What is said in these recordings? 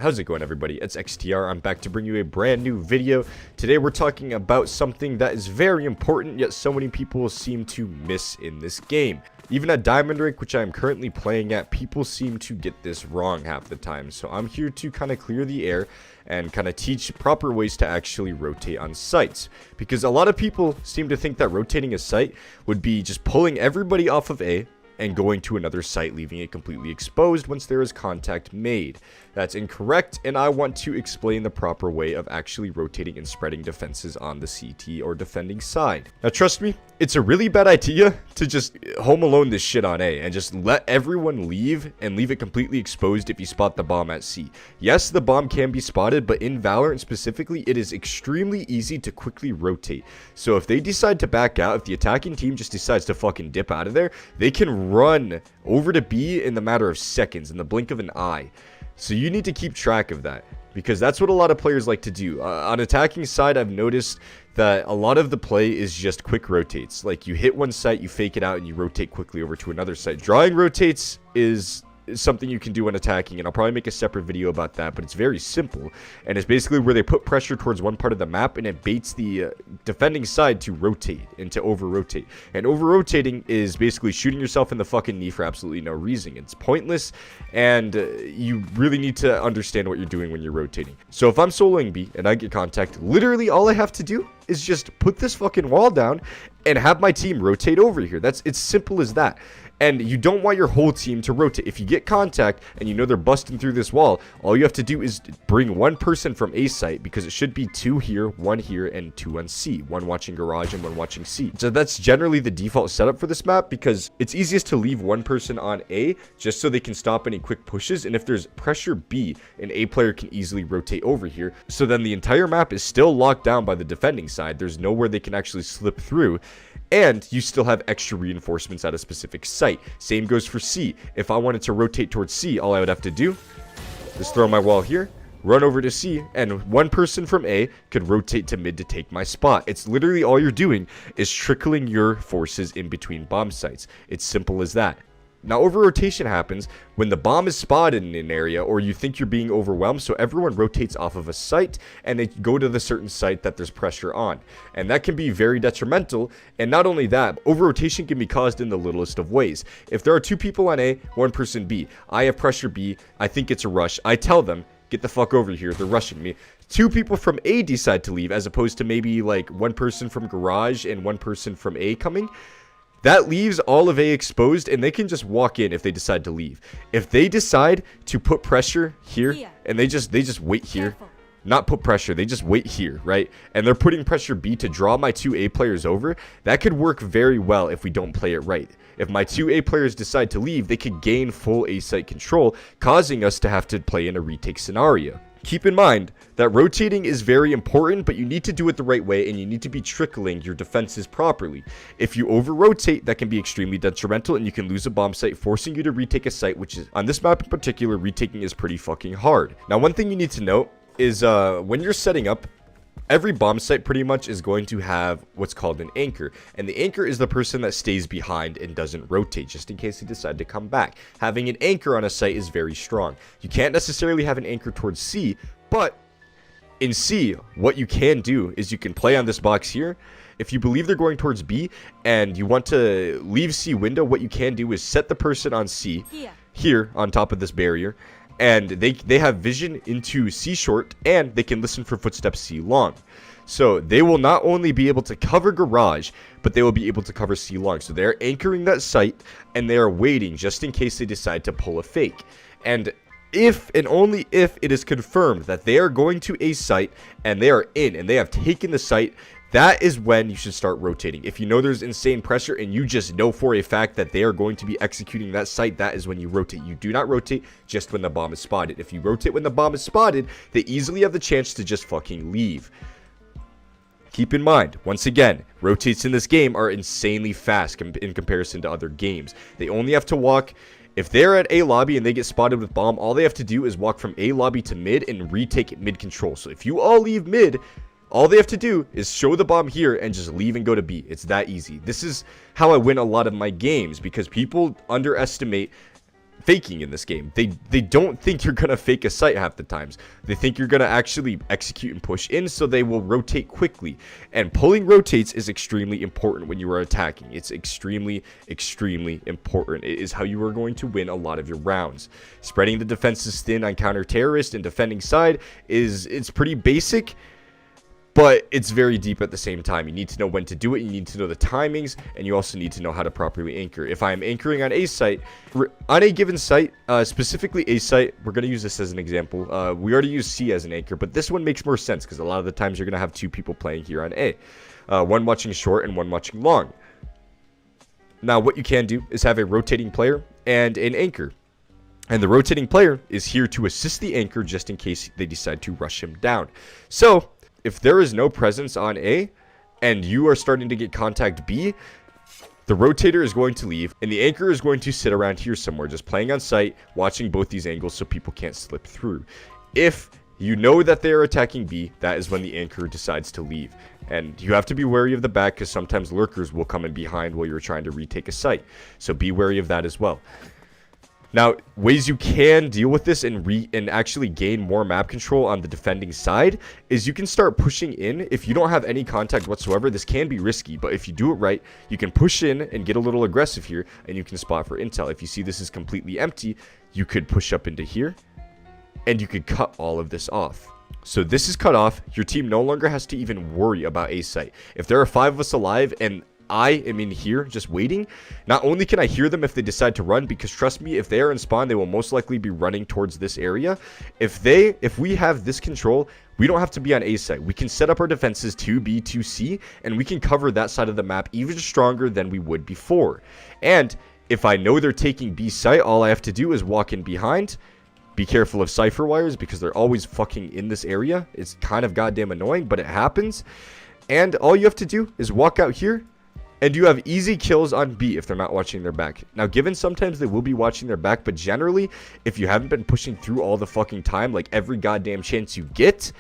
How's it going, everybody? It's XTR. I'm back to bring you a brand new video. Today we're talking about something that is very important, yet so many people seem to miss in this game. Even at Diamond Rank, which I am currently playing at, people seem to get this wrong half the time. So I'm here to kind of clear the air and kind of teach proper ways to actually rotate on sites. Because a lot of people seem to think that rotating a site would be just pulling everybody off of A and going to another site, leaving it completely exposed once there is contact made. That's incorrect, and I want to explain the proper way of actually rotating and spreading defenses on the CT or defending side. Now trust me, it's a really bad idea to just home alone this shit on A and just let everyone leave and leave it completely exposed if you spot the bomb at C. Yes, the bomb can be spotted, but in Valorant specifically, it is extremely easy to quickly rotate. So if they decide to back out, if the attacking team just decides to fucking dip out of there, they can run over to B in the matter of seconds, in the blink of an eye. So you need to keep track of that, because that's what a lot of players like to do. On attacking side, I've noticed that a lot of the play is just quick rotates. Like, you hit one site, you fake it out, and you rotate quickly over to another site. Drawing rotates is something you can do when attacking, and I'll probably make a separate video about that, but it's very simple, and it's basically where they put pressure towards one part of the map and it baits the defending side to rotate and to over-rotate. And over-rotating is basically shooting yourself in the fucking knee for absolutely no reason. It's pointless, and you really need to understand what you're doing when you're rotating. So if I'm soloing B and I get contact, literally all I have to do is just put this fucking wall down and have my team rotate over here. It's simple as that. And you don't want your whole team to rotate. If you get contact and you know they're busting through this wall, all you have to do is bring one person from A site, because it should be 2 here, 1 here, and 2 on C. 1 watching garage and 1 watching C. So that's generally the default setup for this map, because it's easiest to leave one person on A just so they can stop any quick pushes. And if there's pressure B, an A player can easily rotate over here. So then the entire map is still locked down by the defending side. There's nowhere they can actually slip through. And you still have extra reinforcements at a specific site. Same goes for C. If I wanted to rotate towards C, all I would have to do is throw my wall here, run over to C, and one person from A could rotate to mid to take my spot. It's literally all you're doing is trickling your forces in between bomb sites. It's simple as that. Now, over-rotation happens when the bomb is spotted in an area, or you think you're being overwhelmed, so everyone rotates off of a site and they go to the certain site that there's pressure on. And that can be very detrimental. And not only that, over-rotation can be caused in the littlest of ways. If there are 2 people on A, 1 person B, I have pressure B, I think it's a rush, I tell them, get the fuck over here, they're rushing me. 2 people from A decide to leave, as opposed to maybe like 1 person from garage and 1 person from A coming. That leaves all of A exposed, and they can just walk in if they decide to leave. If they decide to put pressure here, and they just wait here, not put pressure, they just wait here, right? And they're putting pressure B to draw my 2 A players over. That could work very well if we don't play it right. If my 2 A players decide to leave, they could gain full A site control, causing us to have to play in a retake scenario. Keep in mind that rotating is very important, but you need to do it the right way, and you need to be trickling your defenses properly. If you over-rotate, that can be extremely detrimental, and you can lose a bomb site, forcing you to retake a site, which is, on this map in particular, retaking is pretty fucking hard. Now, one thing you need to note is when you're setting up, every bomb site pretty much is going to have what's called an anchor. And the anchor is the person that stays behind and doesn't rotate, just in case they decide to come back. Having an anchor on a site is very strong. You can't necessarily have an anchor towards C, but in C, what you can do is you can play on this box here. If you believe they're going towards B and you want to leave C window, what you can do is set the person on C here on top of this barrier. And they have vision into C short, and they can listen for footsteps C long. So they will not only be able to cover garage, but they will be able to cover C long. So they're anchoring that site, and they are waiting just in case they decide to pull a fake. And if and only if it is confirmed that they are going to a site and they are in and they have taken the site, that is when you should start rotating. If you know there's insane pressure and you just know for a fact that they are going to be executing that site, that is when you rotate. You do not rotate just when the bomb is spotted. If you rotate when the bomb is spotted, they easily have the chance to just fucking leave. Keep in mind, once again, rotates in this game are insanely fast in comparison to other games. They only have to walk. If they're at A lobby and they get spotted with bomb, all they have to do is walk from A lobby to mid and retake mid control. So if you all leave mid, all they have to do is show the bomb here and just leave and go to B. It's that easy. This is how I win a lot of my games, because people underestimate faking in this game. They don't think you're gonna fake a site half the times. They think you're gonna actually execute and push in, so they will rotate quickly. And pulling rotates is extremely important when you are attacking. It's extremely important. It is how you are going to win a lot of your rounds. Spreading the defenses thin on counter terrorist and defending side it's pretty basic, but it's very deep at the same time. You need to know when to do it, you need to know the timings, and you also need to know how to properly anchor. If I'm anchoring on a site, on a given site, specifically a site, we're going to use this as an example. We already use C as an anchor, but this one makes more sense because a lot of the times you're going to have two people playing here on A. One watching short and one watching long. Now, what you can do is have a rotating player and an anchor. And the rotating player is here to assist the anchor just in case they decide to rush him down. So if there is no presence on A and you are starting to get contact B, the rotator is going to leave and the anchor is going to sit around here somewhere, just playing on site, watching both these angles so people can't slip through. If you know that they are attacking B, that is when the anchor decides to leave. And you have to be wary of the back because sometimes lurkers will come in behind while you're trying to retake a site. So be wary of that as well. Now, ways you can deal with this and actually gain more map control on the defending side is you can start pushing in. If you don't have any contact whatsoever, this can be risky, but if you do it right, you can push in and get a little aggressive here, and you can spot for intel. If you see this is completely empty, you could push up into here, and you could cut all of this off. So this is cut off. Your team no longer has to even worry about a site. If there are 5 of us alive and I am in here just waiting, not only can I hear them if they decide to run, because trust me, if they are in spawn, they will most likely be running towards this area. If we have this control, we don't have to be on A site. We can set up our defenses to B, to C, and we can cover that side of the map even stronger than we would before. And if I know they're taking B site, all I have to do is walk in behind. Be careful of cipher wires because they're always fucking in this area. It's kind of goddamn annoying, but it happens. And all you have to do is walk out here, and you have easy kills on B if they're not watching their back. Now, given sometimes they will be watching their back, but generally, if you haven't been pushing through all the fucking time, like every goddamn chance you get,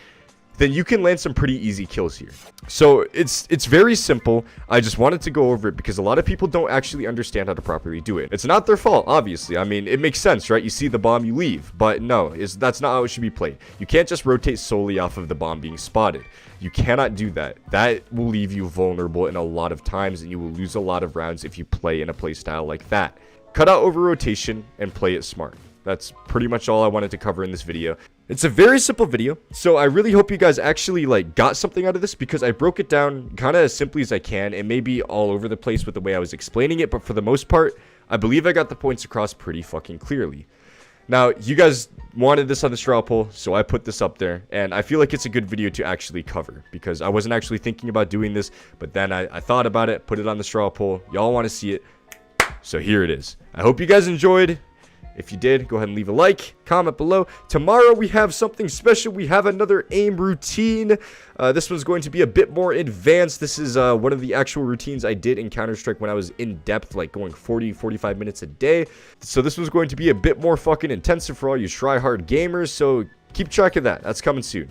then you can land some pretty easy kills here. So it's very simple. I just wanted to go over it because a lot of people don't actually understand how to properly do it. It's not their fault, obviously. I mean, it makes sense, right? You see the bomb, you leave. But no, that's not how it should be played. You can't just rotate solely off of the bomb being spotted. You cannot do that. That will leave you vulnerable in a lot of times, and you will lose a lot of rounds if you play in a play style like that. Cut out over rotation and play it smart. That's pretty much all I wanted to cover in this video. It's a very simple video, so I really hope you guys actually got something out of this because I broke it down kind of as simply as I can. It may be all over the place with the way I was explaining it, but for the most part, I believe I got the points across pretty fucking clearly. Now, you guys wanted this on the straw poll, so I put this up there, and I feel like it's a good video to actually cover because I wasn't actually thinking about doing this, but then I thought about it, put it on the straw poll. Y'all want to see it, so here it is. I hope you guys enjoyed. If you did, go ahead and leave a like, comment below. Tomorrow we have something special. We have another aim routine. This one's going to be a bit more advanced. This is one of the actual routines I did in Counter-Strike when I was in depth, like going 40-45 minutes a day. So this one's going to be a bit more fucking intensive for all you try-hard gamers. So keep track of that. That's coming soon.